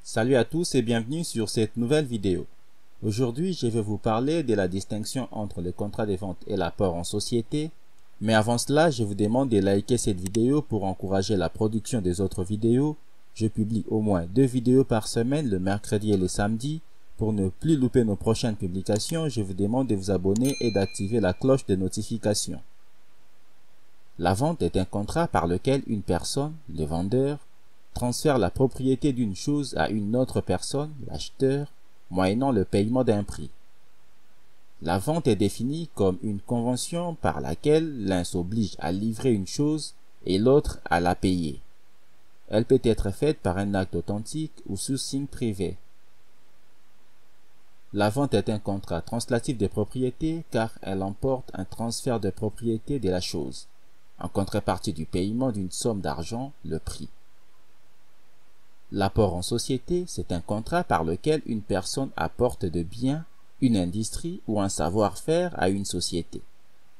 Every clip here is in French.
Salut à tous et bienvenue sur cette nouvelle vidéo. Aujourd'hui, je vais vous parler de la distinction entre le contrat de vente et l'apport en société. Mais avant cela, je vous demande de liker cette vidéo pour encourager la production des autres vidéos. Je publie au moins 2 vidéos par semaine, le mercredi et le samedi. Pour ne plus louper nos prochaines publications, je vous demande de vous abonner et d'activer la cloche de notification. La vente est un contrat par lequel une personne, le vendeur, transfère la propriété d'une chose à une autre personne, l'acheteur, moyennant le paiement d'un prix. La vente est définie comme une convention par laquelle l'un s'oblige à livrer une chose et l'autre à la payer. Elle peut être faite par un acte authentique ou sous signe privé. La vente est un contrat translatif de propriété car elle emporte un transfert de propriété de la chose, en contrepartie du paiement d'une somme d'argent, le prix. L'apport en société, c'est un contrat par lequel une personne apporte de biens, une industrie ou un savoir-faire à une société,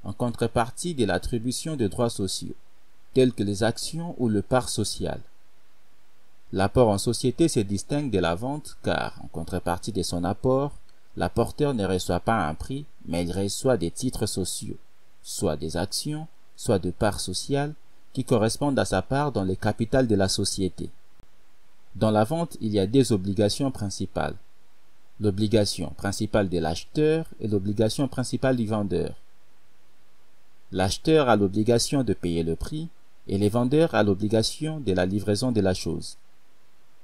en contrepartie de l'attribution de droits sociaux, tels que les actions ou le part social. L'apport en société se distingue de la vente car, en contrepartie de son apport, l'apporteur ne reçoit pas un prix, mais il reçoit des titres sociaux, soit des actions, soit de parts sociales, qui correspondent à sa part dans le capital de la société. Dans la vente, il y a 2 obligations principales. L'obligation principale de l'acheteur et l'obligation principale du vendeur. L'acheteur a l'obligation de payer le prix et le vendeur a l'obligation de la livraison de la chose.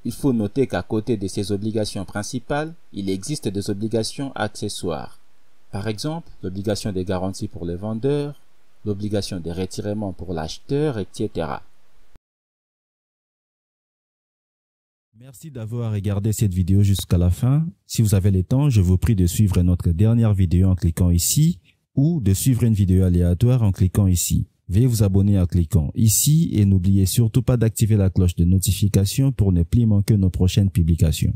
Il faut noter qu'à côté de ces obligations principales, il existe des obligations accessoires. Par exemple, l'obligation de garantie pour le vendeur, l'obligation de retirement pour l'acheteur, etc. Merci d'avoir regardé cette vidéo jusqu'à la fin. Si vous avez le temps, je vous prie de suivre notre dernière vidéo en cliquant ici ou de suivre une vidéo aléatoire en cliquant ici. Veuillez vous abonner en cliquant ici et n'oubliez surtout pas d'activer la cloche de notification pour ne plus manquer nos prochaines publications.